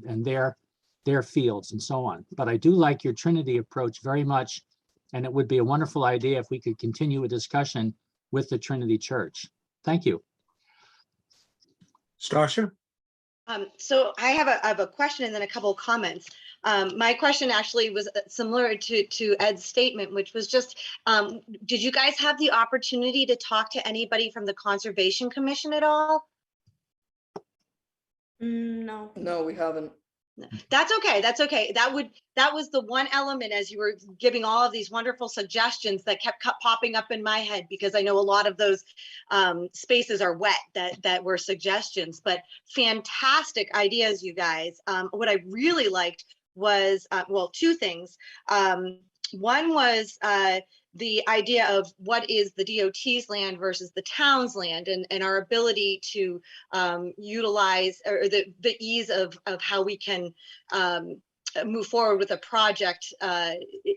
and their fields and so on. But I do like your Trinity approach very much. And it would be a wonderful idea if we could continue a discussion with the Trinity Church. Thank you. Stasha? So I have a question and then a couple of comments. My question actually was similar to Ed's statement, which was just, did you guys have the opportunity to talk to anybody from the Conservation Commission at all? No. No, we haven't. That's okay. That's okay. That was the one element as you were giving all of these wonderful suggestions that kept popping up in my head, because I know a lot of those spaces are wet that were suggestions, but fantastic ideas, you guys. What I really liked was, well, two things. One was the idea of what is the DOT's land versus the town's land, and our ability to utilize, or the ease of how we can move forward with a project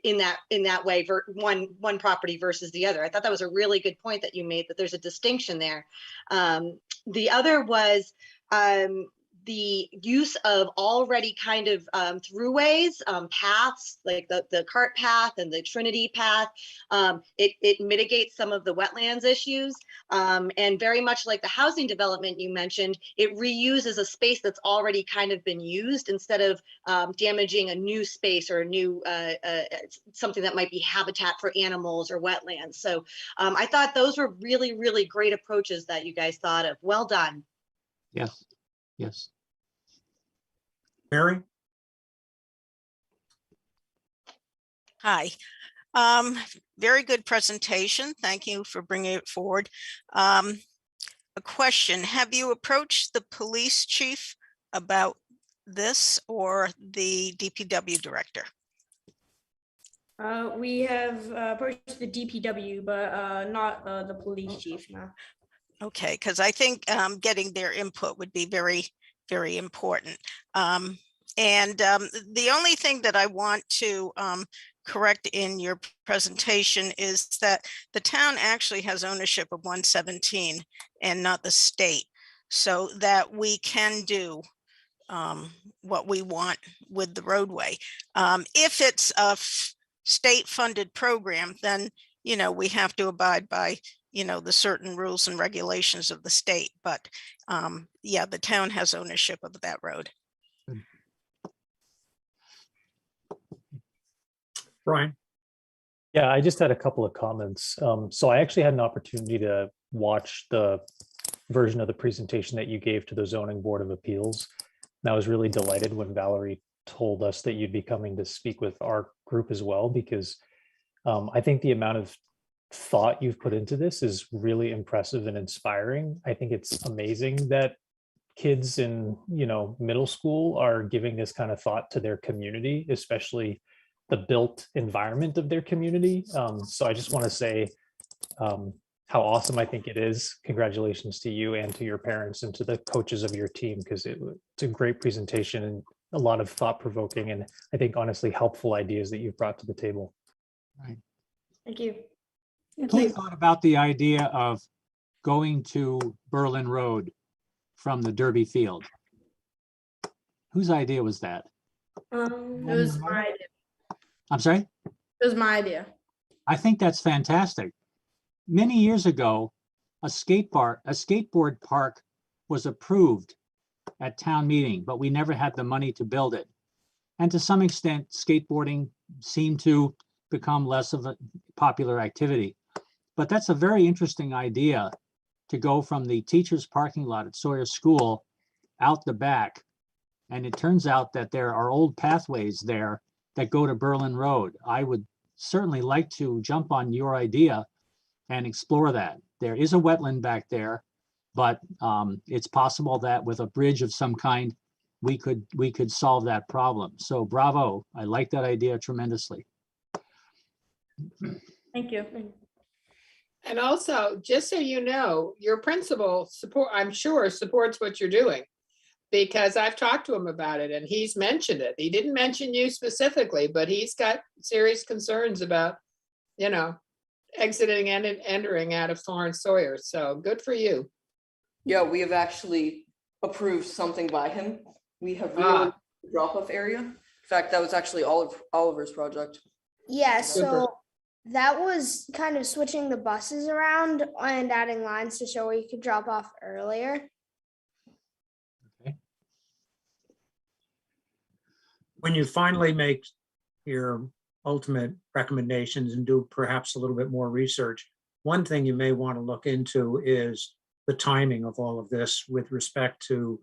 in that way, one property versus the other. I thought that was a really good point that you made, that there's a distinction there. The other was the use of already kind of throughways, paths, like the cart path and the Trinity path. It mitigates some of the wetlands issues. And very much like the housing development you mentioned, it reuses a space that's already kind of been used, instead of damaging a new space or a new something that might be habitat for animals or wetlands. So I thought those were really, really great approaches that you guys thought of. Well done. Yes, yes. Mary? Hi. Very good presentation. Thank you for bringing it forward. A question: have you approached the police chief about this, or the DPW director? We have approached the DPW, but not the police chief now. Okay, because I think getting their input would be very, very important. The only thing that I want to correct in your presentation is that the town actually has ownership of 117 and not the state, so that we can do what we want with the roadway. If it's a state funded program, then, you know, we have to abide by, you know, the certain rules and regulations of the state. But yeah, the town has ownership of that road. Brian? Yeah, I just had a couple of comments. So I actually had an opportunity to watch the version of the presentation that you gave to the Zoning Board of Appeals. And I was really delighted when Valerie told us that you'd be coming to speak with our group as well, because I think the amount of thought you've put into this is really impressive and inspiring. I think it's amazing that kids in, you know, middle school are giving this kind of thought to their community, especially the built environment of their community. So I just want to say how awesome I think it is. Congratulations to you and to your parents and to the coaches of your team, because it's a great presentation and a lot of thought-provoking and I think honestly helpful ideas that you've brought to the table. Right. Thank you. Who thought about the idea of going to Berlin Road from the Derby Field? Whose idea was that? It was my idea. I'm sorry? It was my idea. I think that's fantastic. Many years ago, a skateboard park was approved at town meeting, but we never had the money to build it. And to some extent, skateboarding seemed to become less of a popular activity. But that's a very interesting idea, to go from the teacher's parking lot at Sawyer School out the back. And it turns out that there are old pathways there that go to Berlin Road. I would certainly like to jump on your idea and explore that. There is a wetland back there, but it's possible that with a bridge of some kind, we could solve that problem. So bravo, I like that idea tremendously. Thank you. And also, just so you know, your principal I'm sure supports what you're doing, because I've talked to him about it and he's mentioned it. He didn't mention you specifically, but he's got serious concerns about, you know, exiting and entering out of Florence Sawyer. So good for you. Yeah, we have actually approved something by him. We have really drop-off area. In fact, that was actually Oliver's project. Yeah, Super. so that was kind of switching the buses around and adding lines to show where you could drop off earlier. When you finally make your ultimate recommendations and do perhaps a little bit more research, one thing you may want to look into is the timing of all of this with respect to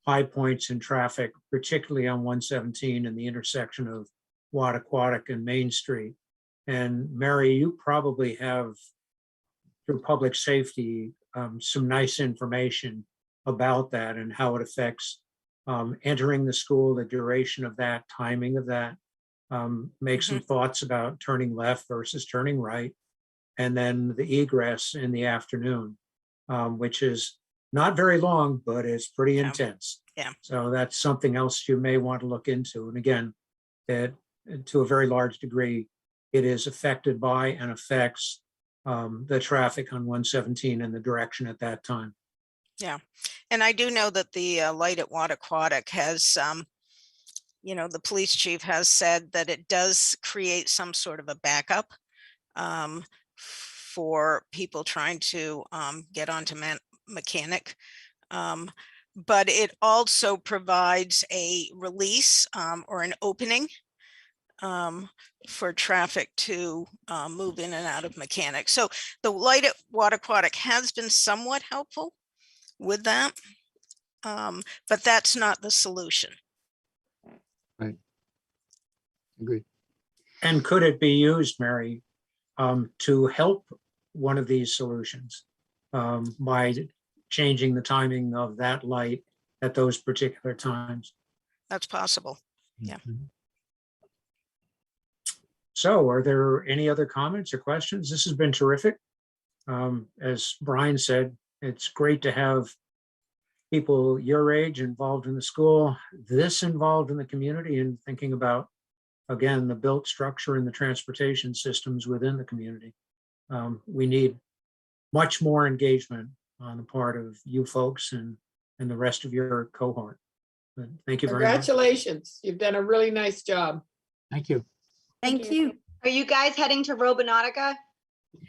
high points in traffic, particularly on 117 and the intersection of Wattaquatic and Main Street. And Mary, you probably have, through public safety, some nice information about that and how it affects entering the school, the duration of that, timing of that, make some thoughts about turning left versus turning right, and then the egress in the afternoon, which is not very long, but it's pretty intense. Yeah. So that's something else you may want to look into. And again, to a very large degree, it is affected by and affects the traffic on 117 and the direction at that time. Yeah, and I do know that the light at Wattaquatic has, the police chief has said that it does create some sort of a backup for people trying to get onto Mechanic. But it also provides a release or an opening for traffic to move in and out of Mechanic. So the light at Wattaquatic has been somewhat helpful with that, but that's not the solution. Right. Agreed. And could it be used, Mary, to help one of these solutions by changing the timing of that light at those particular times? That's possible. Yeah. So are there any other comments or questions? This has been terrific. As Brian said, it's great to have people your age involved in the school, this involved in the community, and thinking about, again, the built structure and the transportation systems within the community. We need much more engagement on the part of you folks and the rest of your cohort. But thank you very much. Congratulations. You've done a really nice job. Thank you. Thank you. Are you guys heading to Robonautica?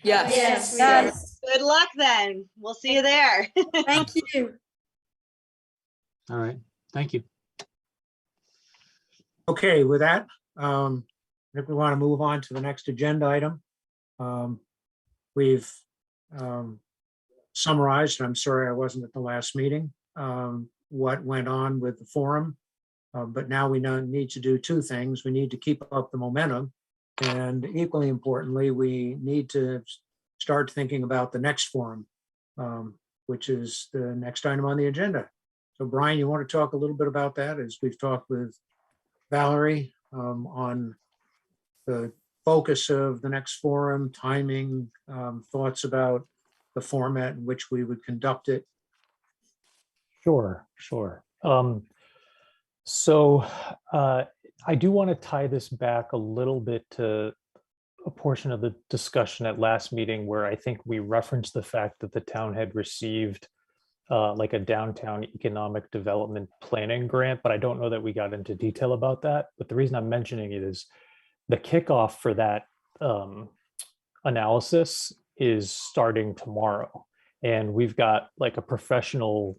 Yes. Yes, we Yes. Good luck then. We'll see you there. Thank you. All right. Thank you. Okay, with that, I think we want to move on to the next agenda item. We've summarized, I'm sorry I wasn't at the last meeting, what went on with the forum. But now we need to do two things. We need to keep up the momentum. And equally importantly, we need to start thinking about the next forum, which is the next item on the agenda. So Brian, you want to talk a little bit about that as we've talked with Valerie on the focus of the next forum, timing, thoughts about the format in which we would conduct it. Sure. So I do want to tie this back a little bit to a portion of the discussion at last meeting where I think we referenced the fact that the town had received like a downtown economic development planning grant, but I don't know that we got into detail about that. But the reason I'm mentioning it is the kickoff for that analysis is starting tomorrow. And we've got like a professional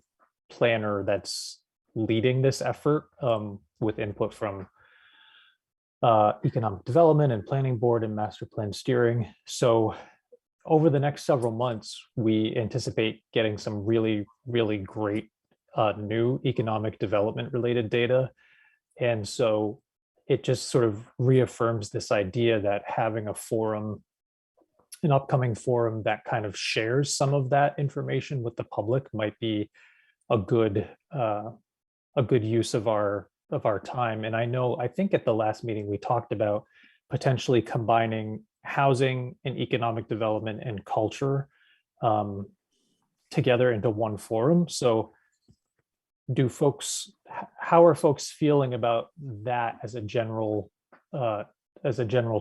planner that's leading this effort with input from economic development and planning board and master plan steering. So over the next several months, we anticipate getting some really, really great new economic development related data. And so it just sort of reaffirms this idea that having a forum, an upcoming forum that kind of shares some of that information with the public might be a good use of our time. And I think at the last meeting, we talked about potentially combining housing and economic development and culture together into one forum. So how are folks feeling about that as a general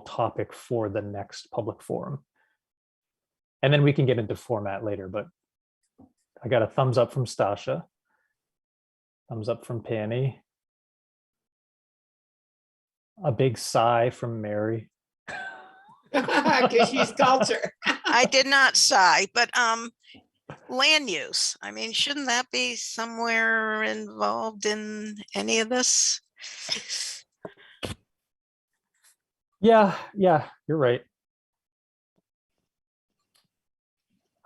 topic for the next public forum? And then we can get into format later, but I got a thumbs up from Stasha. Thumbs up from Penny. A big sigh from Mary. Because she's culture. I did not sigh, but land use. I mean, shouldn't that be somewhere involved in any of this? Yeah, you're right.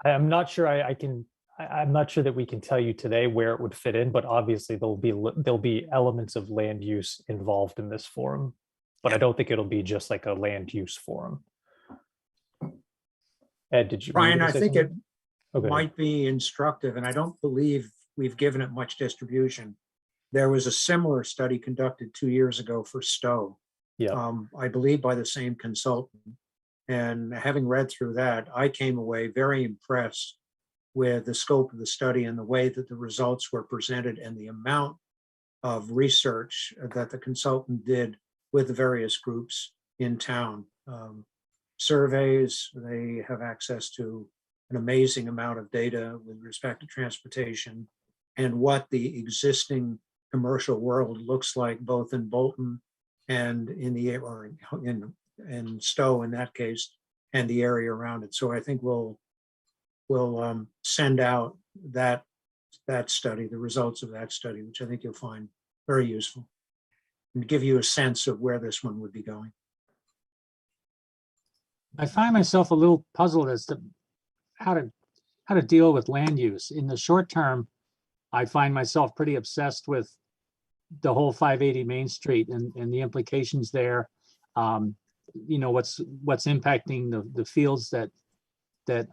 I'm not sure I'm not sure that we can tell you today where it would fit in, but obviously there'll be elements of land use involved in this forum. But I don't think it'll be just like a land use forum. Ed, did you? were you Brian, gonna I say think it something? Oh, go ahead. might be instructive, and I don't believe we've given it much distribution. There was a similar study conducted 2 years ago for Stowe. Yeah, I believe by the same consultant. And having read through that, I came away very impressed with the scope of the study and the way that the results were presented and the amount of research that the consultant did with the various groups in town. Surveys, they have access to an amazing amount of data with respect to transportation and what the existing commercial world looks like, both in Bolton and in the or in Stowe in that case, and the area around it. So I think we'll send out that study, the results of that study, which I think you'll find very useful and give you a sense of where this one would be going. I find myself a little puzzled as to how to deal with land use. In the short term, I find myself pretty obsessed with the whole 580 Main Street and the implications there. You know, what's impacting the fields that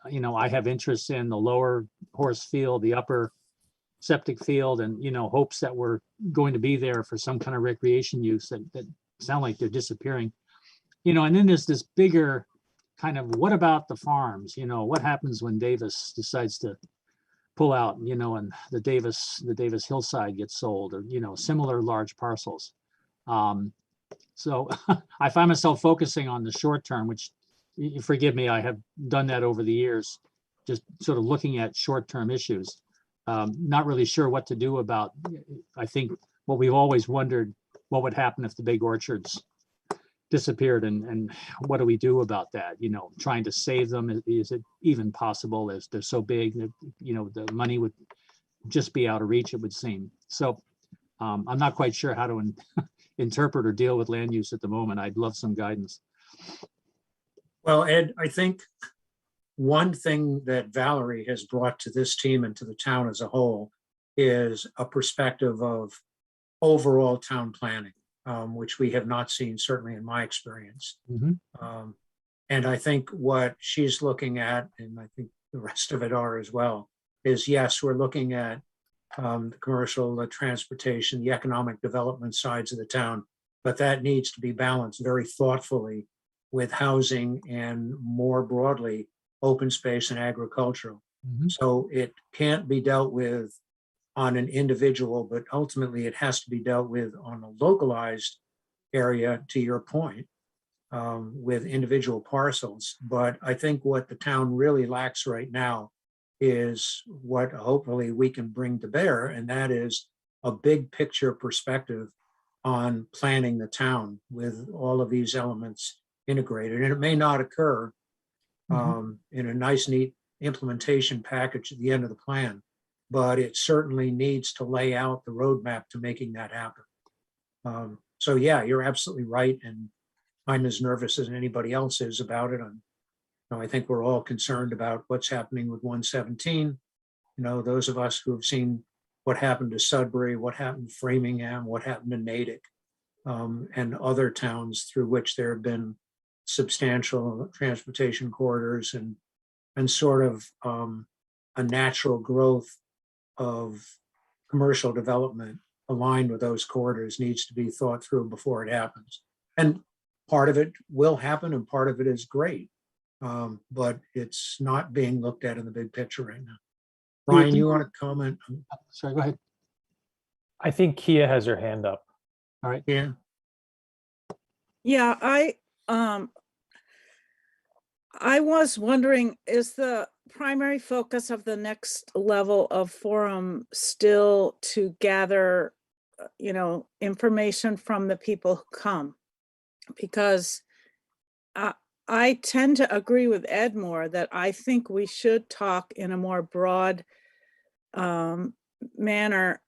you know I have interest in, the lower horse field, the upper septic field, and you know, hopes that we're going to be there for some kind of recreation use that sound like they're disappearing. You know, and then there's this bigger kind of, what about the farms? You know, what happens when Davis decides to pull out, you know, and the Davis hillside gets sold, or, you know, similar large parcels. So I find myself focusing on the short term, which, you forgive me, I have done that over the years, just sort of looking at short-term issues. Not really sure what to do about, I think what we've always wondered, what would happen if the big orchards disappeared, and what do we do about that? You know, trying to save them, is it even possible? As they're so big that, you know, the money would just be out of reach, it would seem. So I'm not quite sure how to interpret or deal with land use at the moment. I'd love some guidance. Well, Ed, I think one thing that Valerie has brought to this team and to the town as a whole is a perspective of overall town planning, which we have not seen, certainly in my experience. Mhm. And I think what she's looking at, and I think the rest of it are as well, is yes, we're looking at the commercial, the transportation, the economic development sides of the town, but that needs to be balanced very thoughtfully with housing and more broadly, open space and agricultural. Mhm. So it can't be dealt with on an individual, but ultimately it has to be dealt with on a localized area, to your point, with individual parcels. But I think what the town really lacks right now is what hopefully we can bring to bear, and that is a big picture perspective on planning the town with all of these elements integrated. And it may not occur in a nice, neat implementation package at the end of the plan, but it certainly needs to lay out the roadmap to making that happen. So yeah, you're absolutely right. And I'm as nervous as anybody else is about it. I think we're all concerned about what's happening with 117. You know, those of us who have seen what happened to Sudbury, what happened to Framingham, what happened to Natick, and other towns through which there have been substantial transportation corridors and sort of a natural growth of commercial development aligned with those corridors needs to be thought through before it happens. And part of it will happen and part of it is great. But it's not being looked at in the big picture right now. Brian, you want to comment? Sorry, go ahead. I think Kia has her hand up. All right. Yeah. Yeah, I was wondering, is the primary focus of the next level of forum still to gather, information from the people who come? because I tend to agree with Ed more that I think we should talk in a more broad manner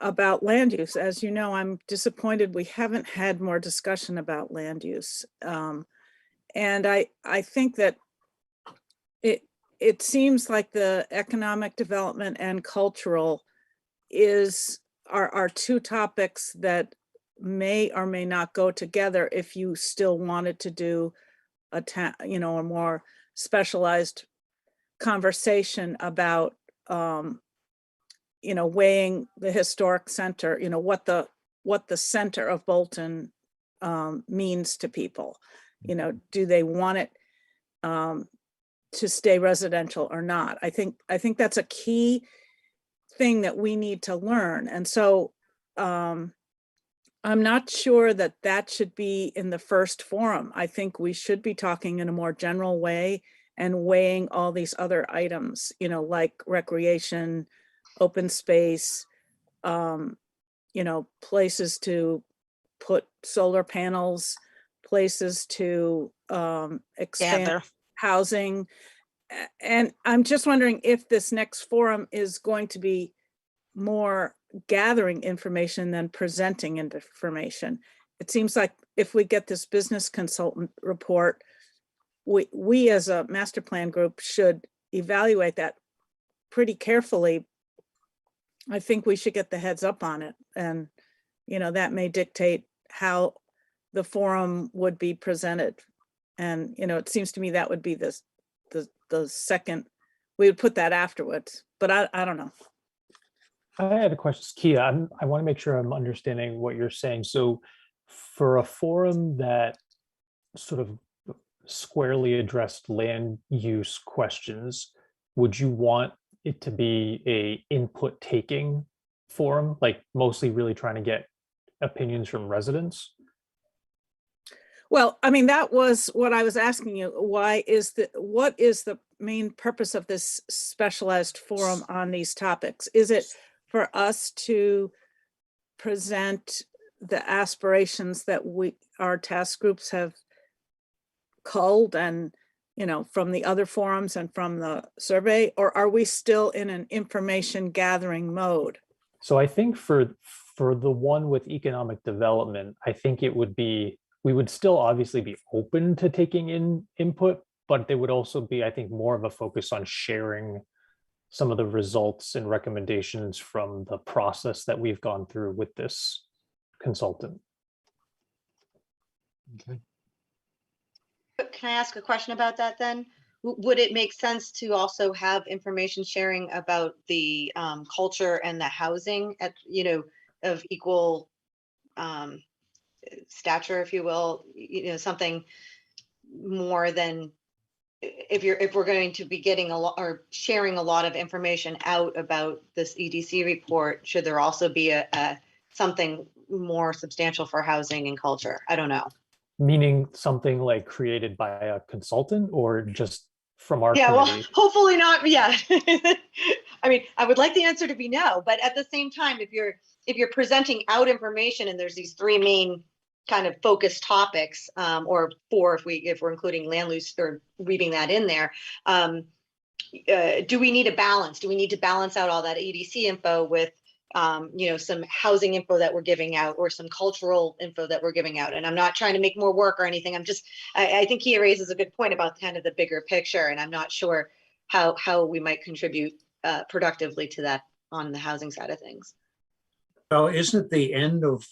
about land use. As you know, I'm disappointed we haven't had more discussion about land use. And I think that it seems like the economic development and cultural are two topics that may or may not go together if you still wanted to do a more specialized conversation about weighing the historic center, what the center of Bolton means to people. Do they want it to stay residential or not? I think that's a key thing that we need to learn. And so I'm not sure that should be in the first forum. I think we should be talking in a more general way and weighing all these other items, like recreation, open space, places to put solar panels, places to expand Gather. housing. And I'm just wondering if this next forum is going to be more gathering information than presenting information. It seems like if we get this business consultant report, we as a master plan group should evaluate that pretty carefully. I think we should get the heads up on it. And, that may dictate how the forum would be presented. And, it seems to me that would be the second, we would put that afterwards, but I don't know. I had a question, Kia. I want to make sure I'm understanding what you're saying. So for a forum that sort of squarely addressed land use questions, would you want it to be a input taking forum, like mostly really trying to get opinions from residents? Well, I mean, that was what I was asking you. What is the main purpose of this specialized forum on these topics? Is it for us to present the aspirations that our task groups have culled and, from the other forums and from the survey, or are we still in an information gathering mode? So I think for the one with economic development, I think we would still obviously be open to taking in input, but there would also be, I think, more of a focus on sharing some of the results and recommendations from the process that we've gone through with this consultant. Okay. Can I ask a question about that then? Would it make sense to also have information sharing about the culture and the housing of equal stature, if you will, something more than if we're going to be getting a lot or sharing a lot of information out about this EDC report, should there also be a something more substantial for housing and culture? I don't know. Meaning something like created by a consultant or just from our committee? Well, hopefully not. Yeah. I mean, I would like the answer to be no, but at the same time, if you're presenting out information and there's these three main kind of focused topics, or four if we're including land use or reading that in there, do we need a balance? Do we need to balance out all that EDC info with some housing info that we're giving out or some cultural info that we're giving out? And I'm not trying to make more work or anything. I think he raises a good point about kind of the bigger picture, and I'm not sure how we might contribute productively to that on the housing side of things. So isn't the end of,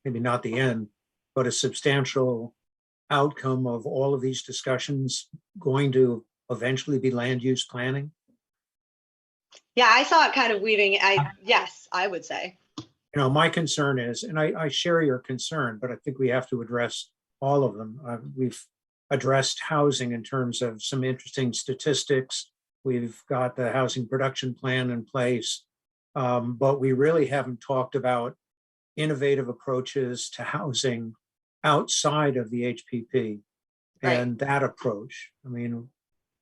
maybe not the end, but a substantial outcome of all of these discussions going to eventually be land use planning? Yeah, I saw it kind of weaving. Yes, I would say. My concern is, and I share your concern, but I think we have to address all of them. We've addressed housing in terms of some interesting statistics. We've got the housing production plan in place, but we really haven't talked about innovative approaches to housing outside of the HPP and that approach. I mean,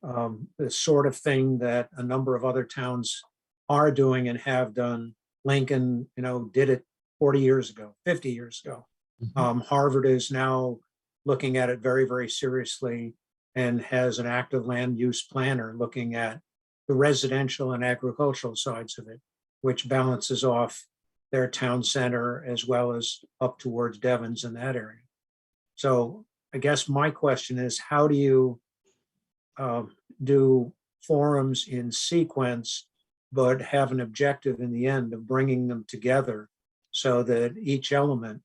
the sort of thing that a number of other towns are doing and have done. Lincoln, did it 40 years ago, 50 years ago. Harvard is now looking at it very, very seriously and has an active land use planner looking at the residential and agricultural sides of it, which balances off their town center as well as up towards Devon's in that area. So I guess my question is, how do you do forums in sequence, but have an objective in the end of bringing them together so that each element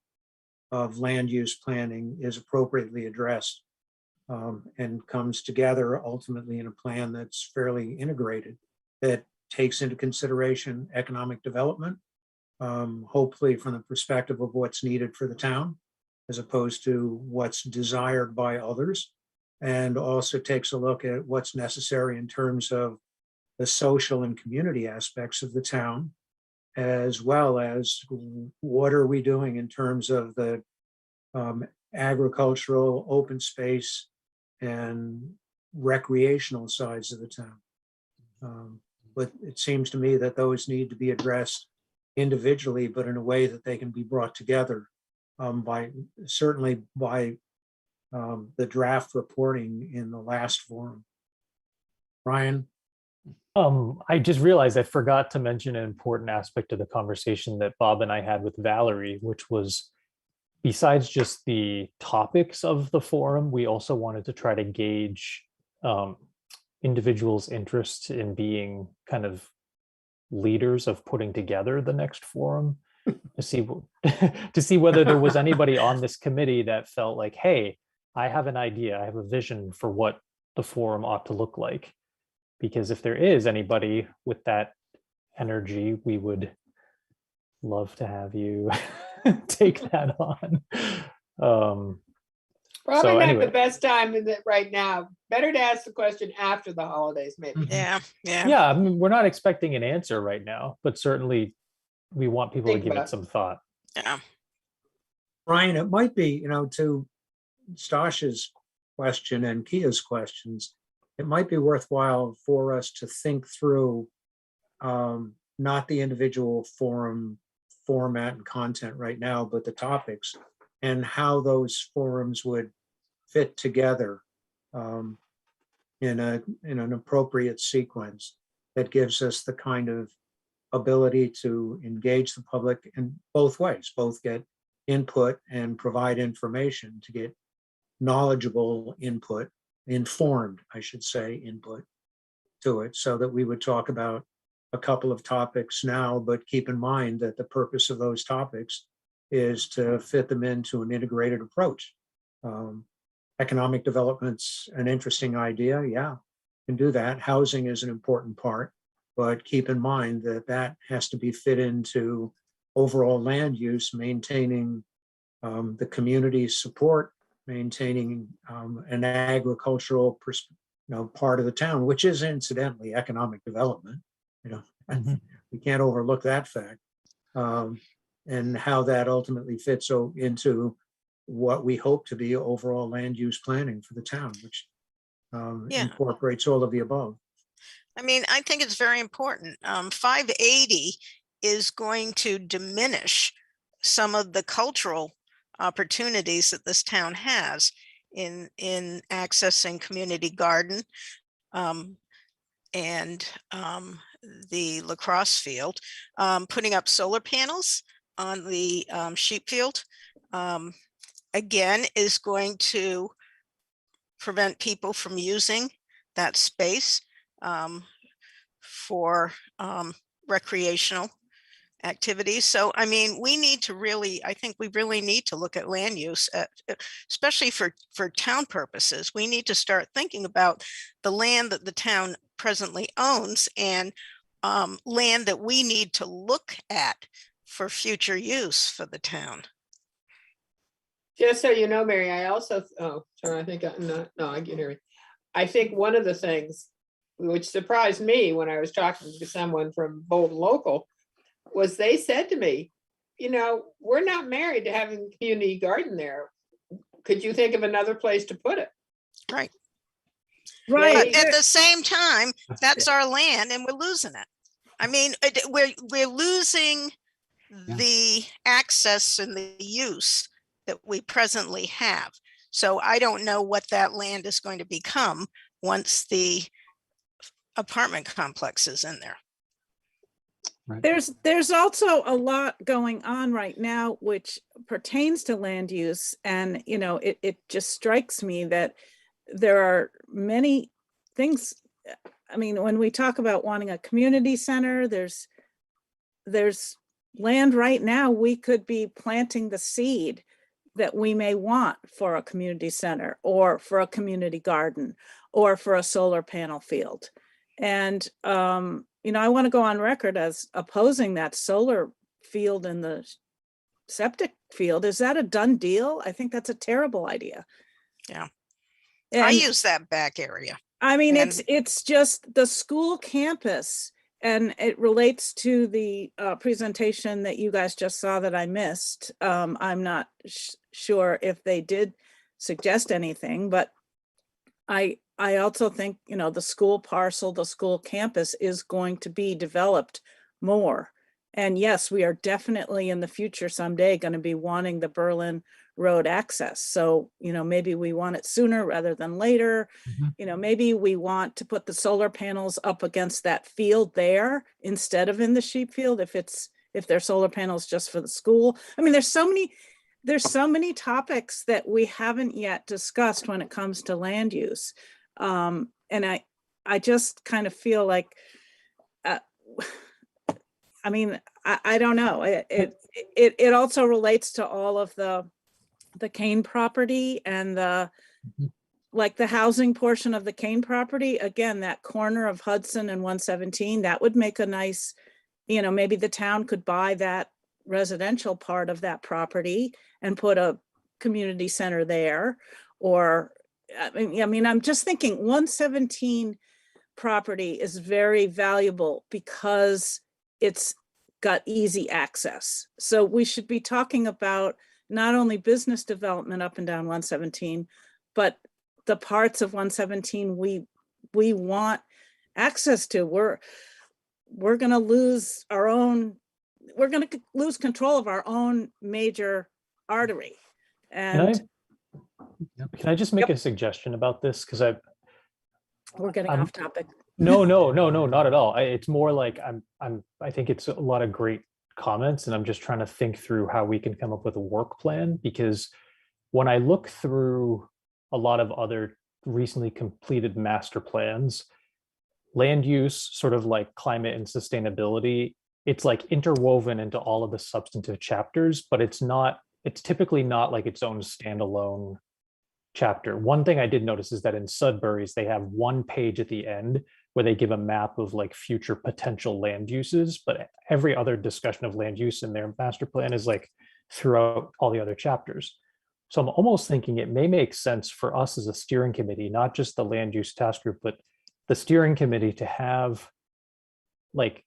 of land use planning is appropriately addressed and comes together ultimately in a plan that's fairly integrated, that takes into consideration economic development, hopefully from the perspective of what's needed for the town, as opposed to what's desired by others, and also takes a look at what's necessary in terms of the social and community aspects of the town, as well as what are we doing in terms of the agricultural, open space, and recreational sides of the town. But it seems to me that those need to be addressed individually, but in a way that they can be brought together certainly by the draft reporting in the last forum. Ryan? I just realized I forgot to mention an important aspect of the conversation that Bob and I had with Valerie, which was, besides just the topics of the forum, we also wanted to try to gauge individuals' interest in being kind of leaders of putting together the next forum, to see to see whether there was anybody on this committee that felt like, hey, I have an idea, I have a vision for what the forum ought to look like. Because if there is anybody with that energy, we would love to have you take that on. Probably So not anyway. the best time in it right now. Better to ask the question after the holidays, maybe. Yeah, yeah. Yeah, I mean, we're not expecting an answer right now, but certainly we want people Think to give about it some thought. Yeah. Ryan, it might be, to Stasha's question and Kia's questions, it might be worthwhile for us to think through not the individual forum format and content right now, but the topics and how those forums would fit together in an appropriate sequence that gives us the kind of ability to engage the public in both ways, both get input and provide information, to get knowledgeable input, informed, I should say, input to it, so that we would talk about a couple of topics now, but keep in mind that the purpose of those topics is to fit them into an integrated approach. Economic development's an interesting idea, yeah, can do that. Housing is an important part, but keep in mind that that has to be fit into overall land use, maintaining the community's support, maintaining an agricultural part of the town, which is incidentally economic development. We can't overlook that fact, and how that ultimately fits into what we hope to be overall land use planning for the town, which incorporates all of the above. I mean, I think it's very important. 580 is going to diminish some of the cultural opportunities that this town has in accessing community garden and the lacrosse field, putting up solar panels on the sheep field, again, is going to prevent people from using that space for recreational activities. So, I mean, we need to really, I think we really need to look at land use, especially for town purposes. We need to start thinking about the land that the town presently owns and land that we need to look at for future use for the town. Just so you know, Mary, I also, sorry, I think, no, I can hear me. I think one of the things which surprised me when I was talking to someone from Bolton Local was they said to me, we're not married to having a community garden there. Could you think of another place to put it? Right. Right. But at the same time, that's our land and we're losing it. I mean, we're losing the access and the use that we presently have. So I don't know what that land is going to become once the apartment complex is in there. There's also a lot going on right now which pertains to land use. And, you know, it just strikes me that there are many things. I mean, when we talk about wanting a community center, there's land right now, we could be planting the seed that we may want for a community center or for a community garden or for a solar panel field. And, you know, I want to go on record as opposing that solar field in the septic field. Is that a done deal? I think that's a terrible idea. Yeah. And I use that back area. I mean, and- it's just the school campus, and it relates to the presentation that you guys just saw that I missed. I'm not sure if they did suggest anything, but I also think, you know, the school parcel, the school campus is going to be developed more. And yes, we are definitely in the future someday going to be wanting the Berlin Road access. So, you know, maybe we want it sooner rather than later. You know, maybe we want to put the solar panels up against that field there instead of in the sheep field if they're solar panels just for the school. I mean, there's so many topics that we haven't yet discussed when it comes to land use. And I just kind of feel like, I mean, I don't know. It also relates to all of the Kane property and like the housing portion of the Kane property. Again, that corner of Hudson and 117, that would make a nice, you know, maybe the town could buy that residential part of that property and put a community center there. Or, I mean, I'm just thinking 117 property is very valuable because it's got easy access. So we should be talking about not only business development up and down 117, but the parts of 117 we want access to. We're going to lose control of our own major artery. And Can I just make a suggestion about this? Because we're getting off topic. No, not at all. It's more like I think it's a lot of great comments, and I'm just trying to think through how we can come up with a work plan, because when I look through a lot of other recently completed master plans, land use, sort of like climate and sustainability, it's like interwoven into all of the substantive chapters, but it's typically not like its own standalone chapter. One thing I did notice is that in Sudbury's, they have one page at the end where they give a map of like future potential land uses, but every other discussion of land use in their master plan is like throughout all the other chapters. So I'm almost thinking it may make sense for us as a steering committee, not just the land use task group, but the steering committee to have like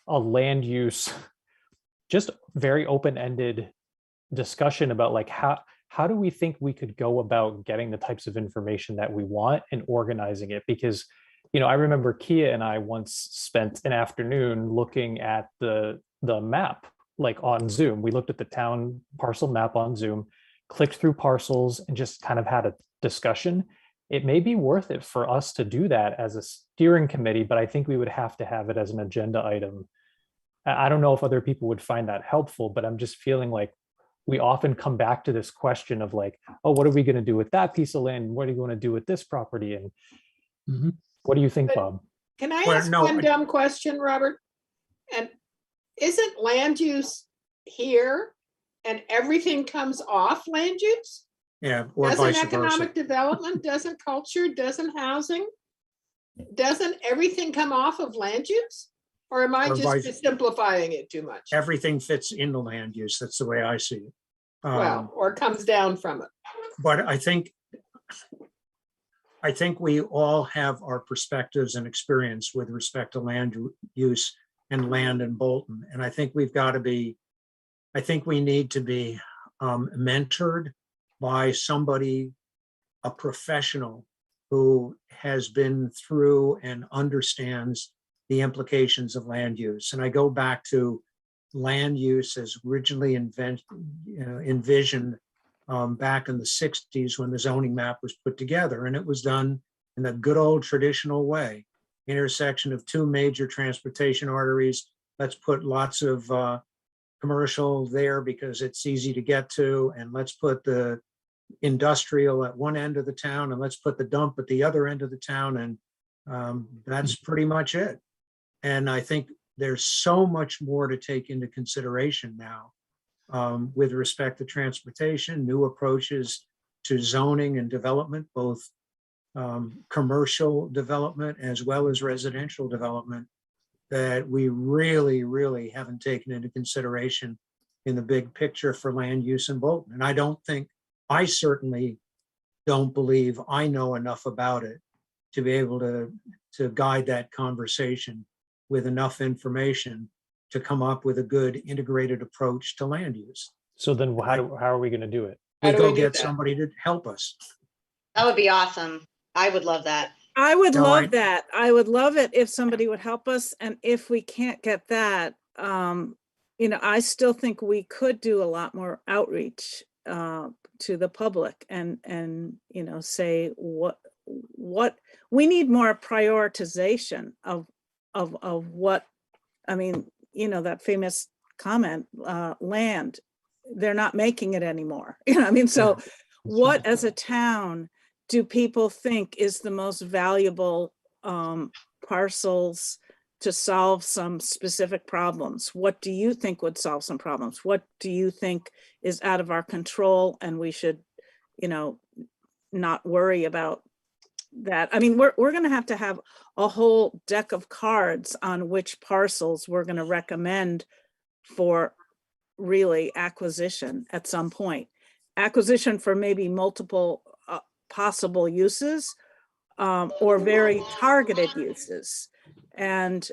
a land use, just very open-ended discussion about like how do we think we could go about getting the types of information that we want and organizing it? Because, you know, I remember Kia and I once spent an afternoon looking at the map, like on Zoom. We looked at the town parcel map on Zoom, clicked through parcels, and just kind of had a discussion. It may be worth it for us to do that as a steering committee, but I think we would have to have it as an agenda item. I don't know if other people would find that helpful, but I'm just feeling like we often come back to this question of like, oh, what are we going to do with that piece of land? What are you going to do with this property? And what do you think, Bob? Can I ask one dumb question, Robert? And isn't land use here and everything comes off land use? Yeah, or Doesn't vice economic versa. development, doesn't culture, doesn't housing? Doesn't everything come off of land use? Or am I Or just simplifying it too much? Everything fits in the land use. That's the way I see it. Well, or comes down from it. But I think we all have our perspectives and experience with respect to land use and land in Bolton. And I think we need to be mentored by somebody, a professional who has been through and understands the implications of land use. And I go back to land use as originally envisioned back in the 60s when the zoning map was put together, and it was done in the good old traditional way. Intersection of two major transportation arteries. Let's put lots of commercial there because it's easy to get to, and let's put the industrial at one end of the town, and let's put the dump at the other end of the town, and that's pretty much it. And I think there's so much more to take into consideration now with respect to transportation, new approaches to zoning and development, both commercial development as well as residential development, that we really, really haven't taken into consideration in the big picture for land use in Bolton. And I certainly don't believe I know enough about it to be able to guide that conversation with enough information to come up with a good integrated approach to land use. So then how are we going to do it? How We do we go do get that? somebody to help us. That would be awesome. I would love that. I would No, love that. I would love it if somebody would help us. And if we can't get that, I still think we could do a lot more outreach to the public and say what we need more prioritization of what, that famous comment, land, they're not making it anymore. So what as a town do people think is the most valuable parcels to solve some specific problems? What do you think would solve some problems? What do you think is out of our control and we should, not worry about that? We're going to have a whole deck of cards on which parcels we're going to recommend for really acquisition at some point. Acquisition for maybe multiple possible uses or very targeted uses. And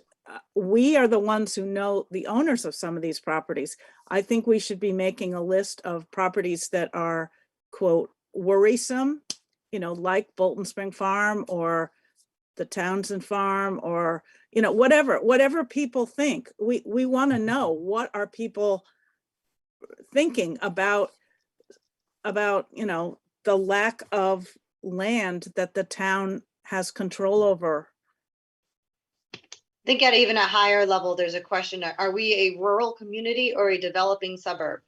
we are the ones who know the owners of some of these properties. I think we should be making a list of properties that are, quote, worrisome, like Bolton Spring Farm or the Townsend Farm or, whatever people think. We want to know, what are people thinking about, the lack of land that the town has control over. I think at even a higher level, there's a question, are we a rural community or a developing suburb?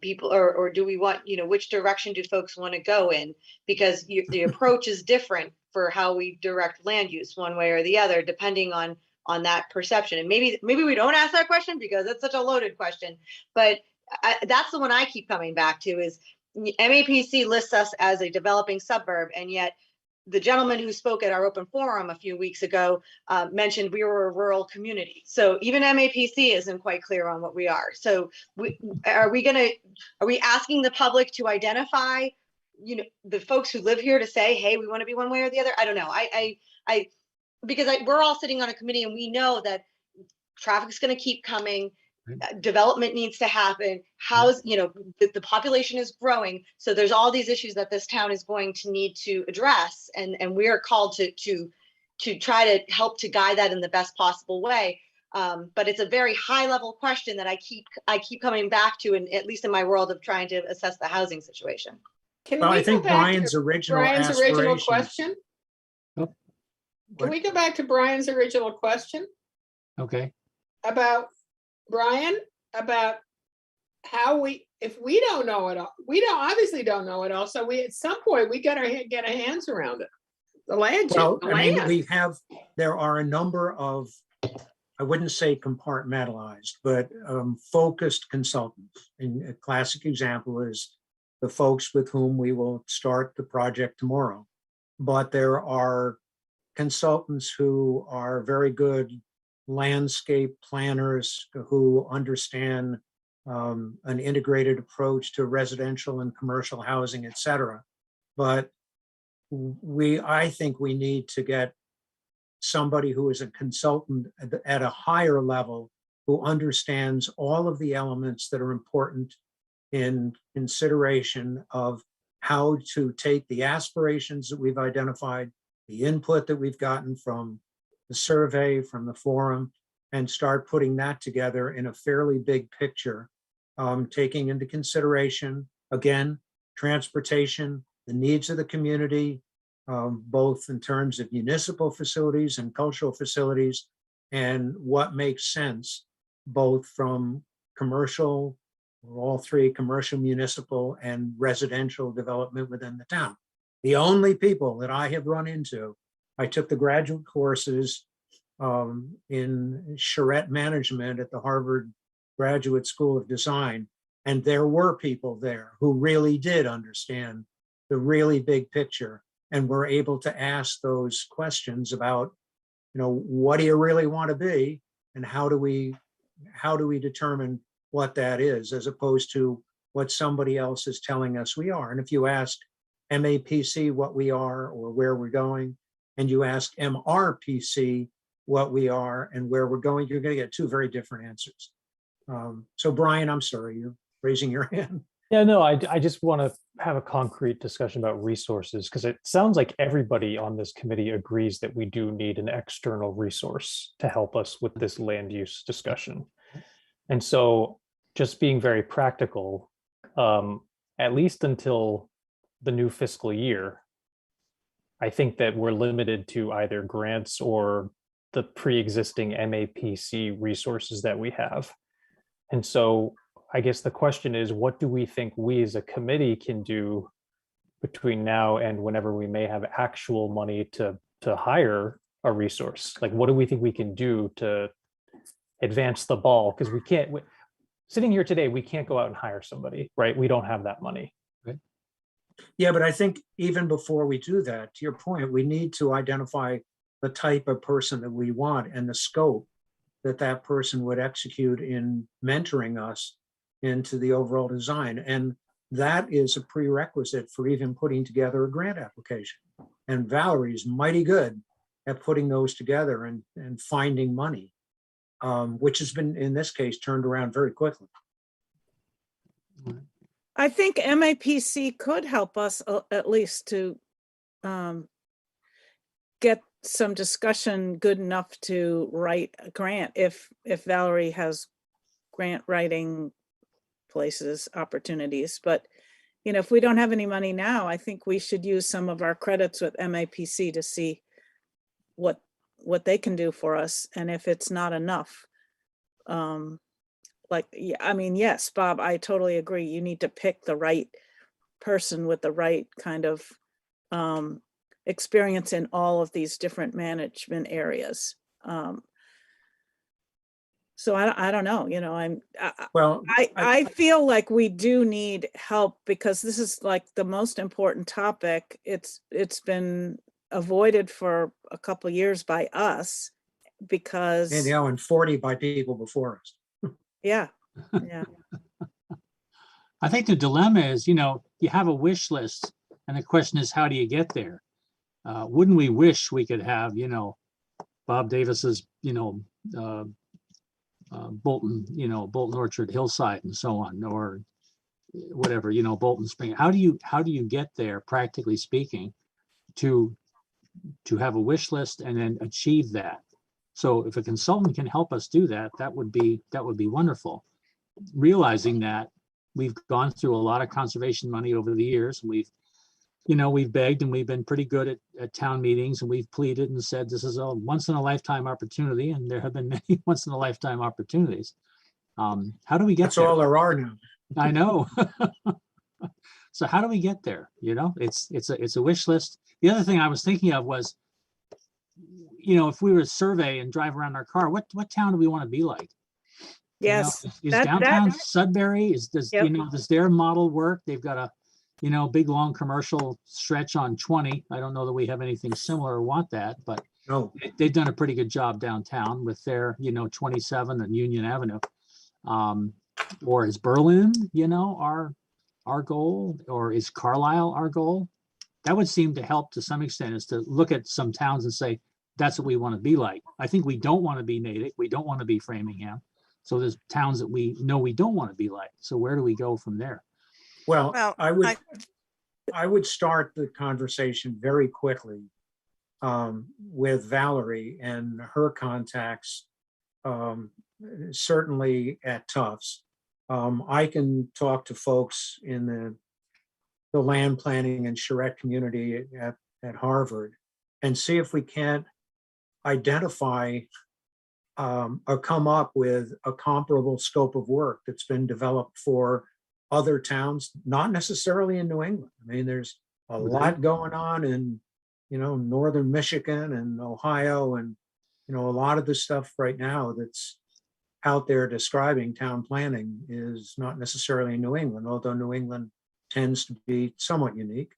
People, or do we want, which direction do folks want to go in? Because the approach is different for how we direct land use one way or the other, depending on that perception. And maybe we don't ask that question because it's such a loaded question, but that's the one I keep coming back to is MAPC lists us as a developing suburb, and yet the gentleman who spoke at our open forum a few weeks ago mentioned we were a rural community. So even MAPC isn't quite clear on what we are. So are we asking the public to identify, the folks who live here to say, hey, we want to be one way or the other? I don't know. Because we're all sitting on a committee and we know that traffic's going to keep coming. Development needs to happen. The population is growing. So there's all these issues that this town is going to need to address. And we are called to try to help to guide that in the best possible way. But it's a very high level question that I keep coming back to, and at least in my world of trying to assess the housing situation. Can Well, we I think go back to Brian's original question? Oh. Can we go back to Brian's original question Okay. about how if we don't know it all, obviously don't know it all. So at some point we got to get our hands around it. The land. Well, there are a number of, I wouldn't say compartmentalized, but focused consultants. And a classic example is the folks with whom we will start the project tomorrow. But there are consultants who are very good landscape planners who understand an integrated approach to residential and commercial housing, et cetera. But I think we need to get somebody who is a consultant at a higher level who understands all of the elements that are important in consideration of how to take the aspirations that we've identified, the input that we've gotten from the survey, from the forum, and start putting that together in a fairly big picture, taking into consideration, again, transportation, the needs of the community, both in terms of municipal facilities and cultural facilities, and what makes sense, both from commercial, or all three, commercial, municipal, and residential development within the town. The only people that I have run into, I took the graduate courses in charrette management at the Harvard Graduate School of Design, and there were people there who really did understand the really big picture and were able to ask those questions about, what do you really want to be, and how do we determine what that is, as opposed to what somebody else is telling us we are. And if you ask MAPC what we are or where we're going, and you ask MRPC what we are and where we're going, you're going to get two very different answers. So Brian, I'm sorry, you're raising your hand. Yeah, no, I just want to have a concrete discussion about resources, because it sounds like everybody on this committee agrees that we do need an external resource to help us with this land use discussion. And so just being very practical, at least until the new fiscal year, I think that we're limited to either grants or the pre-existing MAPC resources that we have. And so I guess the question is, what do we think we as a committee can do between now and whenever we may have actual money to hire a resource? Like, what do we think we can do to advance the ball? Because we can't, sitting here today, we can't go out and hire somebody, right? We don't have that money. Yeah, but I think even before we do that, to your point, we need to identify the type of person that we want and the scope that that person would execute in mentoring us into the overall design. And that is a prerequisite for even putting together a grant application. And Valerie's mighty good at putting those together and finding money, which has been, in this case, turned around very quickly. I think MAPC could help us at least to get some discussion good enough to write a grant if Valerie has grant writing places, opportunities. But, if we don't have any money now, I think we should use some of our credits with MAPC to see what they can do for us. And if it's not enough, yes, Bob, I totally agree. You need to pick the right person with the right kind of experience in all of these different management areas. So I don't know, I feel like we do need help, because this is like the most important topic. It's been avoided for a couple of years by us because and 40 by people before us. Yeah. I think the dilemma is, you have a wish list, and the question is, how do you get there? Wouldn't we wish we could have, Bob Davis's, Bolton, Bolton Orchard Hillside and so on, or whatever, Bolton Spring. How do you get there, practically speaking, to have a wish list and then achieve that? So if a consultant can help us do that, that would be wonderful. Realizing that we've gone through a lot of conservation money over the years, and we've begged, and we've been pretty good at town meetings, and we've pleaded and said this is a once in a lifetime opportunity, and there have been many once in a lifetime opportunities. How do we get there? That's all there are now. I know. So how do we get there? It's a wish list. The other thing I was thinking of was, if we were to survey and drive around our car, what town do we want to be like? Yes. Is downtown Sudbury, does their model work? They've got a, big, long commercial stretch on 20. I don't know that we have anything similar or want that, but No. they've done a pretty good job downtown with their, 27 and Union Avenue. Or is Berlin, our goal, or is Carlisle our goal? That would seem to help to some extent, is to look at some towns and say, that's what we want to be like. I think we don't want to be Natick. We don't want to be Framingham. So there's towns that we know we don't want to be like. So where do we go from there? Well, I would start the conversation very quickly with Valerie and her contacts, certainly at Tufts. I can talk to folks in the the land planning and charrette community at Harvard and see if we can't identify or come up with a comparable scope of work that's been developed for other towns, not necessarily in New England. I mean, there's a lot going on in, northern Michigan and Ohio, and, a lot of the stuff right now that's out there describing town planning is not necessarily in New England, although New England tends to be somewhat unique.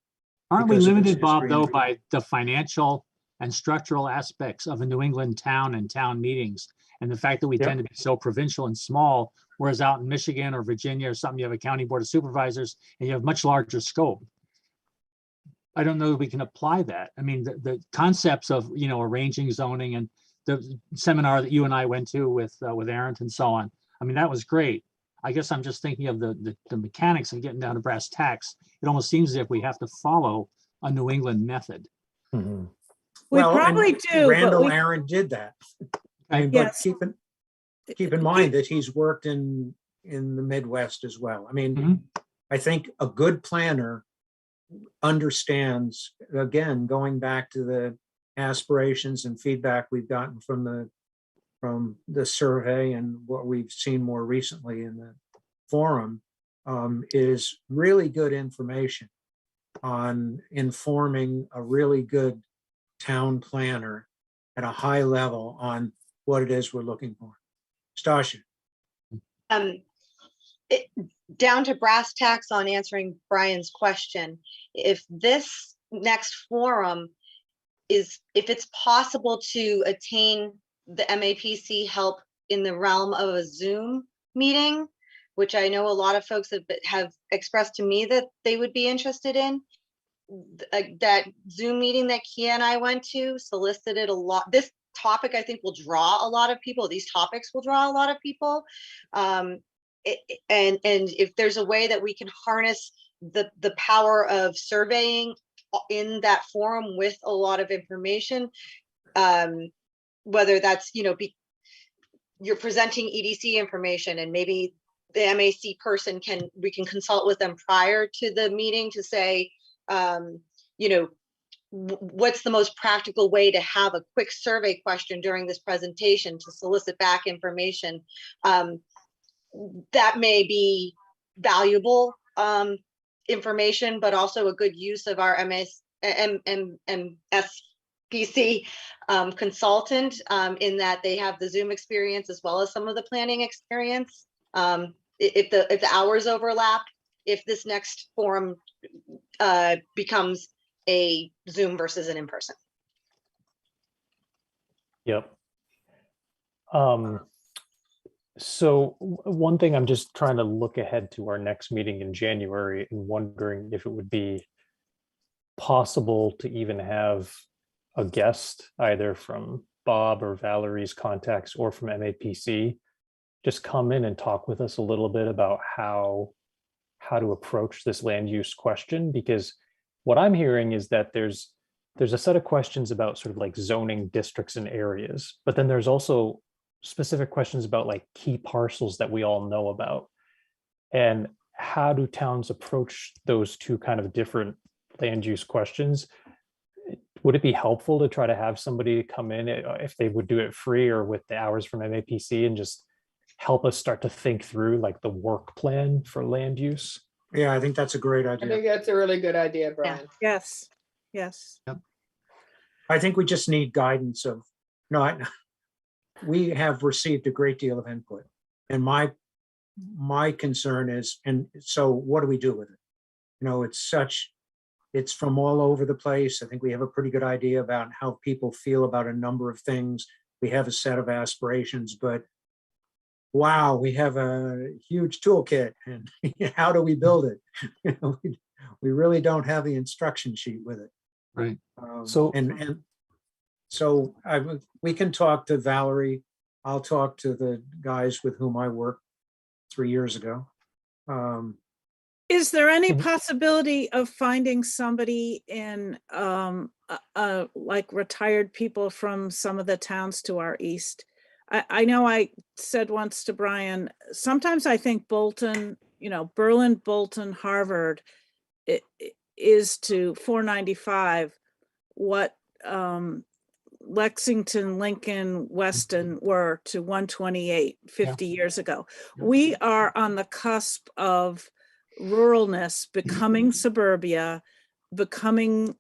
Aren't we because of its limited, Bob, history though, and- by the financial and structural aspects of a New England town and town meetings? And the fact that we Yep. tend to be so provincial and small, whereas out in Michigan or Virginia or something, you have a county board of supervisors and you have much larger scope. I don't know that we can apply that. I mean, the concepts of, arranging zoning and the seminar that you and I went to with Aaron and so on. I mean, that was great. I guess I'm just thinking of the mechanics of getting down to brass tacks. It almost seems as if we have to follow a New England method. Mhm. We Well, and probably do, but Randall we, Aaron did that. I mean, Yes. but keep in mind that he's worked in the Midwest as well. I mean, Mhm. I think a good planner understands, again, going back to the aspirations and feedback we've gotten from the survey and what we've seen more recently in the forum, is really good information on informing a really good town planner at a high level on what it is we're looking for. Stasha. Down to brass tacks on answering Brian's question. If this next forum if it's possible to attain the MAPC help in the realm of a Zoom meeting, which I know a lot of folks have expressed to me that they would be interested in, that Zoom meeting that Kia and I went to solicited a lot. This topic, I think, will draw a lot of people. These topics will draw a lot of people. And if there's a way that we can harness the power of surveying in that forum with a lot of information, whether that's, you're presenting EDC information and maybe the MAC person we can consult with them prior to the meeting to say, what's the most practical way to have a quick survey question during this presentation to solicit back information. That may be valuable information, but also a good use of our MSPC consultant in that they have the Zoom experience as well as some of the planning experience. If the hours overlap, if this next forum becomes a Zoom versus an in-person. Yep. So one thing, I'm just trying to look ahead to our next meeting in January and wondering if it would be possible to even have a guest, either from Bob or Valerie's contacts or from MAPC, just come in and talk with us a little bit about how to approach this land use question. Because what I'm hearing is that there's a set of questions about sort of like zoning districts and areas, but then there's also specific questions about like key parcels that we all know about. And how do towns approach those two kind of different land use questions? Would it be helpful to try to have somebody come in, if they would do it free or with the hours from MAPC, and just help us start to think through like the work plan for land use? Yeah, I think that's a great I think idea. that's a really good idea, Brian. yes, yes. I think we just need guidance of, we have received a great deal of input. And my concern is, and so what do we do with it? It's from all over the place. I think we have a pretty good idea about how people feel about a number of things. We have a set of aspirations, but wow, we have a huge toolkit, and how do we build it? We really don't have the instruction sheet with it. Right. So we can talk to Valerie. I'll talk to the guys with whom I worked 3 years ago. Is there any Mhm. possibility of finding somebody in like retired people from some of the towns to our east? I know I said once to Brian, sometimes I think Bolton, Berlin, Bolton, Harvard is to 495 what Lexington, Lincoln, Weston were to 128 50 years ago. Yeah. We are on the cusp of ruralness becoming suburbia, becoming,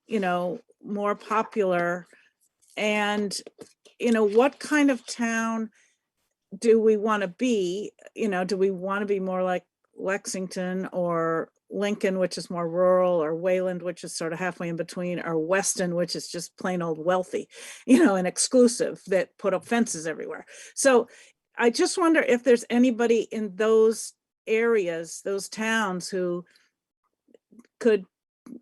more popular. And, what kind of town do we want to be? Do we want to be more like Lexington or Lincoln, which is more rural, or Wayland, which is sort of halfway in between, or Weston, which is just plain old wealthy, and exclusive, that put up fences everywhere. So I just wonder if there's anybody in those areas, those towns, who could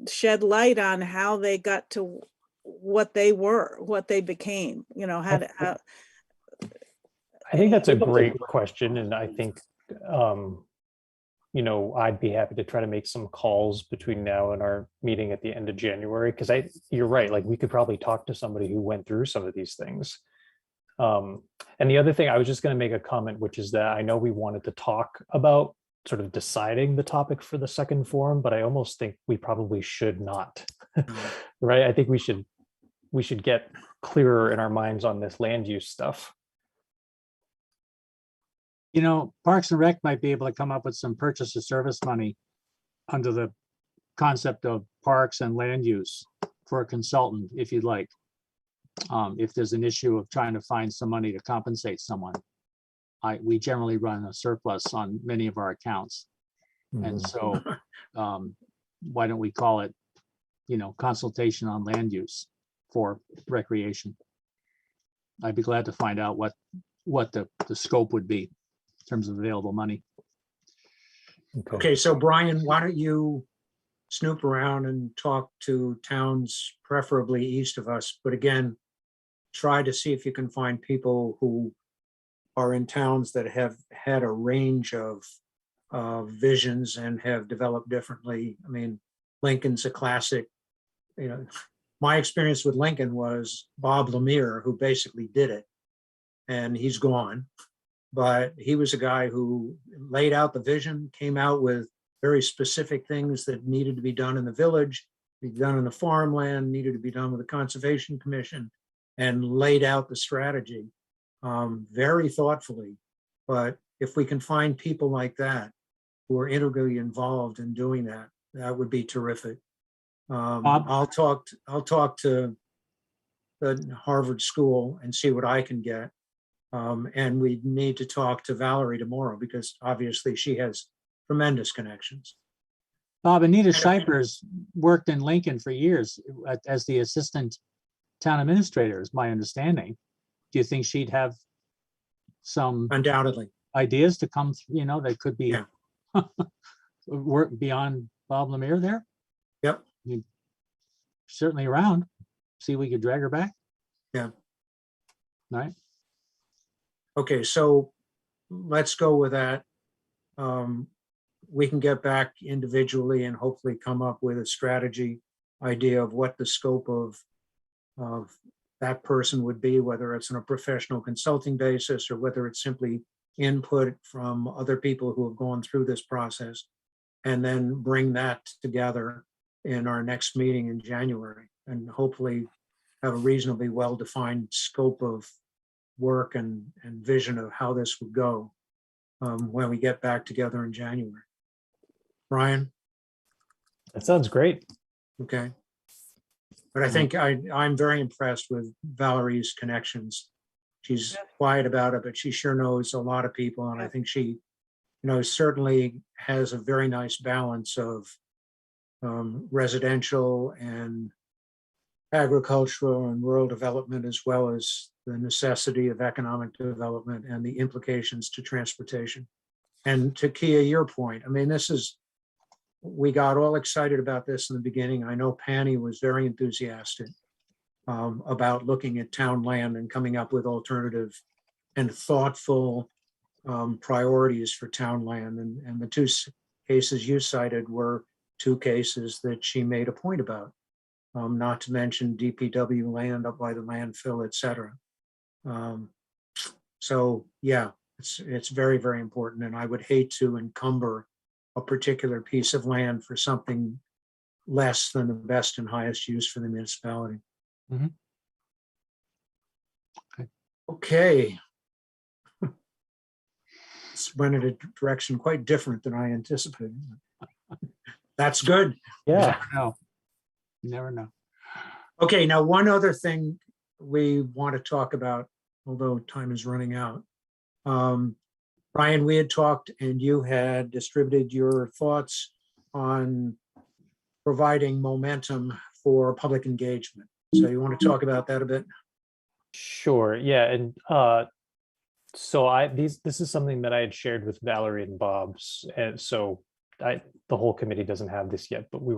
shed light on how they got to what they were, what they became, how I think that's a great question, and I think I'd be happy to try to make some calls between now and our meeting at the end of January, because you're right, like we could probably talk to somebody who went through some of these things. And the other thing, I was just going to make a comment, which is that I know we wanted to talk about sort of deciding the topic for the second forum, but I almost think we probably should not. Right? I think we should get clearer in our minds on this land use stuff. Parks and Rec might be able to come up with some purchase of service money under the concept of parks and land use for a consultant, if you'd like. If there's an issue of trying to find some money to compensate someone. We generally run a surplus on many of our accounts. And so why don't we call it, consultation on land use for recreation? I'd be glad to find out what the scope would be in terms of available money. Okay, so Brian, why don't you snoop around and talk to towns, preferably east of us, but again, try to see if you can find people who are in towns that have had a range of visions and have developed differently. I mean, Lincoln's a classic. My experience with Lincoln was Bob Lemire, who basically did it, and he's gone. But he was a guy who laid out the vision, came out with very specific things that needed to be done in the village, be done in the farmland, needed to be done with the Conservation Commission, and laid out the strategy very thoughtfully. But if we can find people like that who are integrally involved in doing that, that would be terrific. I'll talk to the Harvard School and see what I can get. And we need to talk to Valerie tomorrow, because obviously she has tremendous connections. Bob, Anita Scheifers worked in Lincoln for years as the assistant town administrator, is my understanding. Do you think she'd have some Undoubtedly ideas to come, that could be Yeah. work beyond Bob Lemire there? Yep. Certainly around. See if we could drag her back. Yeah. All right. Okay, so let's go with that. We can get back individually and hopefully come up with a strategy idea of what the scope of that person would be, whether it's on a professional consulting basis or whether it's simply input from other people who have gone through this process, and then bring that together in our next meeting in January, and hopefully have a reasonably well-defined scope of work and vision of how this would go when we get back together in January. Brian? That sounds great. Okay. But I think I'm very impressed with Valerie's connections. She's quiet about it, but she sure knows a lot of people. And I think she, certainly has a very nice balance of residential and agricultural and rural development, as well as the necessity of economic development and the implications to transportation. And to Kia, your point, I mean, we got all excited about this in the beginning. I know Penny was very enthusiastic about looking at town land and coming up with alternative and thoughtful priorities for town land. And the two cases you cited were two cases that she made a point about, not to mention DPW land up by the landfill, et cetera. So yeah, it's very, very important. And I would hate to encumber a particular piece of land for something less than the best and highest use for the municipality. Mhm. Okay. Okay. This went in a direction quite different than I anticipated. That's good. Yeah, Never know. You never know. Okay, now one other thing we want to talk about, although time is running out. Brian, we had talked and you had distributed your thoughts on providing momentum for public engagement. So you want to talk about that a bit? sure. Yeah, and so this is something that I had shared with Valerie and Bob's, and so the whole committee doesn't have this yet, but we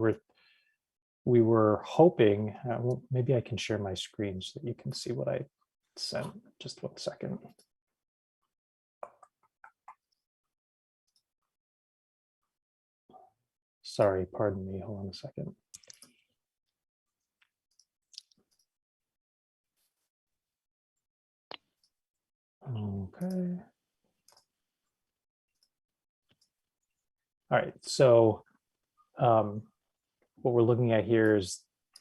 were hoping, well, maybe I can share my screen so that you can see what I sent. Just 1 second. Sorry, pardon me. Hold on a second. Okay. All right, so what we're looking at here is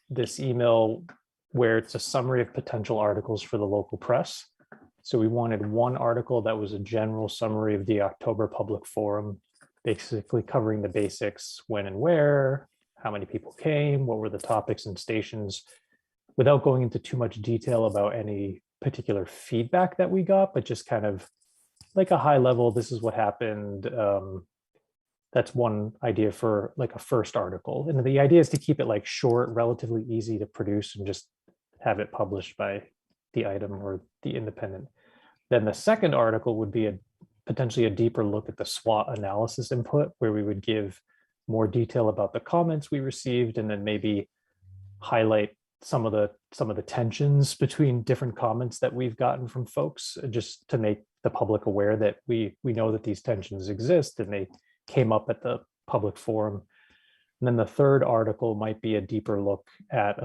this email where it's a summary of potential articles for the local press. So we wanted one article that was a general summary of the October public forum, basically covering the basics, when and where, how many people came, what were the topics and stations, without going into too much detail about any particular feedback that we got, but just kind of like a high level, this is what happened. That's one idea for like a first article. And the idea is to keep it like short, relatively easy to produce and just have it published by the item or the independent. Then the second article would be potentially a deeper look at the SWOT analysis input, where we would give more detail about the comments we received, and then maybe highlight some of the tensions between different comments that we've gotten from folks, just to make the public aware that we know that these tensions exist and they came up at the public forum. And then the third article might be a deeper look at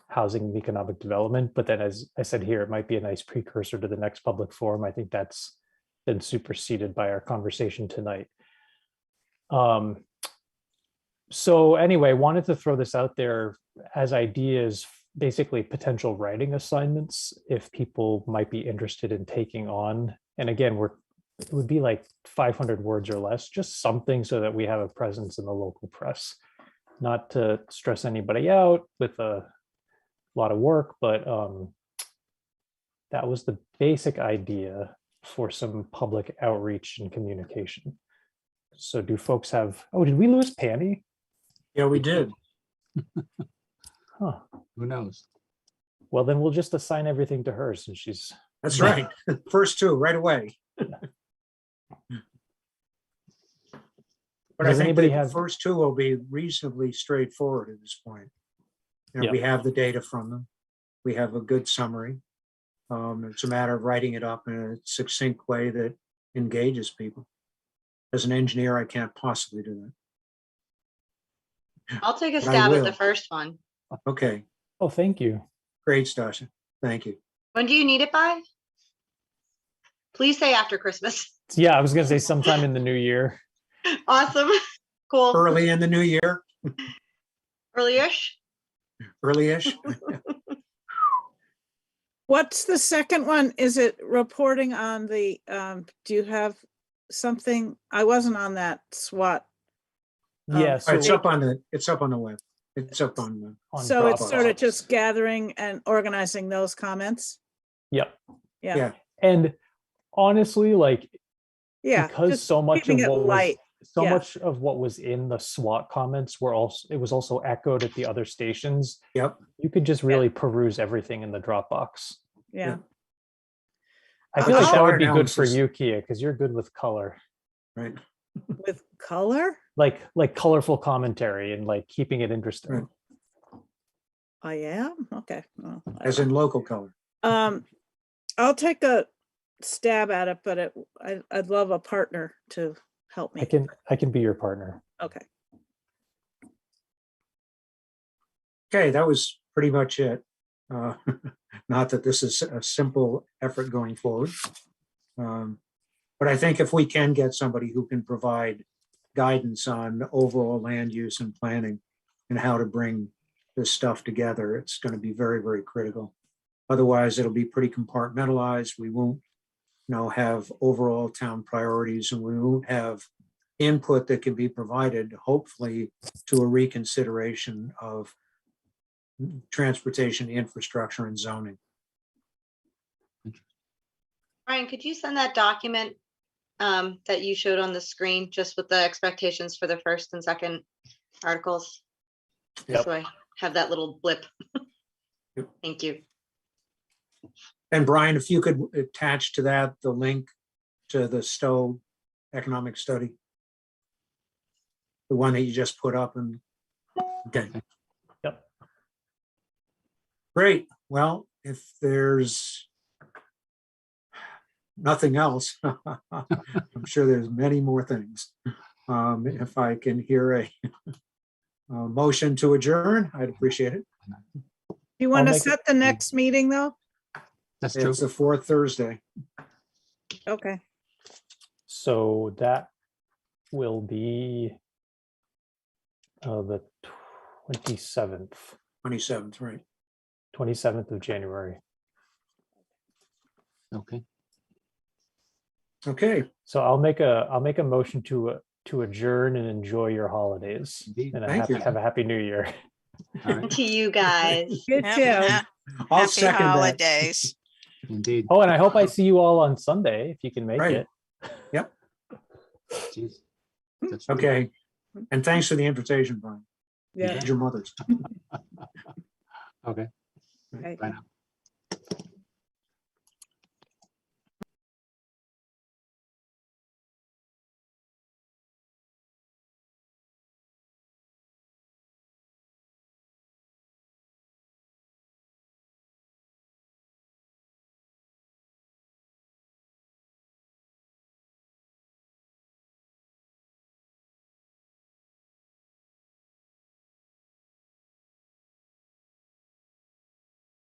housing and economic development. But then, as I said here, it might be a nice precursor to the next public forum. I think that's been superseded by our conversation tonight. So anyway, wanted to throw this out there as ideas, basically potential writing assignments, if people might be interested in taking on. And again, it would be like 500 words or less, just something so that we have a presence in the local press. Not to stress anybody out with a lot of work, but that was the basic idea for some public outreach and communication. So do folks have, oh, did we lose Panny? Yeah, we did. Huh. Who knows? Well, then we'll just assign everything to her since she's. That's right. First two right away. But I Does think anybody the have- first two will be reasonably straightforward at this point. You know, Yeah. we have the data from them. We have a good summary. It's a matter of writing it up in a succinct way that engages people. As an engineer, I can't possibly do that. I'll take a But I stab at will. the first one. Okay, Oh, thank you. great, Stasha. Thank you. When do you need it by? Please say after Christmas. Yeah, I was gonna say sometime in the new year. Awesome. Cool. Early in the new year, Early-ish. early-ish. What's the second one? Is it reporting on the, do you have something? I wasn't on that SWOT. Yeah, so It's up on the web. It's up on the, on So it's sort of Dropbox. just gathering and organizing those comments? Yep. Yeah, yeah, And honestly, like, yeah. because just so much of keeping it what was light. so yeah. much of what was in the SWOT comments it was also echoed at the other stations. yep. You could just really peruse everything in the Dropbox. Yeah. I feel like that would be SWOT good for analysis. you, Kia, because you're good with color, Right. With color? like colorful commentary and like keeping it interesting. Right. I am? Okay. Well, As in local color. I'll take a stab at it, but I'd love a partner to help me. I can be your partner. Okay. Okay, that was pretty much it. Not that this is a simple effort going forward. But I think if we can get somebody who can provide guidance on overall land use and planning in how to bring this stuff together. It's going to be very, very critical. Otherwise, it'll be pretty compartmentalized. We won't, have overall town priorities, and we won't have input that can be provided, hopefully, to a reconsideration of transportation infrastructure and zoning. Brian, could you send that document that you showed on the screen, just with the expectations for the first and second articles? Yep. So I have that little blip. Yep. Thank you. And Brian, if you could attach to that the link to the Stowe economic study, the one that you just put up, and okay. Yep. Great. Well, if there's nothing else, I'm sure there's many more things. If I can hear a motion to adjourn, I'd appreciate it. You want to make it- set the next meeting though? That's true. It's the fourth Thursday. Okay. So that will be the 27th, 27th, right? 27th of January. Okay. Okay. So I'll make a motion to adjourn and enjoy your holidays. Indeed. And Thank you. have a happy new year. All right. To you guys. You Yep, too. I'll Happy second that. holidays. Indeed. Oh, and I hope I see you all on Sunday if you can make Right. it. Yep. Jeez. That's true. Okay. And thanks for the invitation, Brian. Yeah. Your mother's. Okay. Okay. Bye now.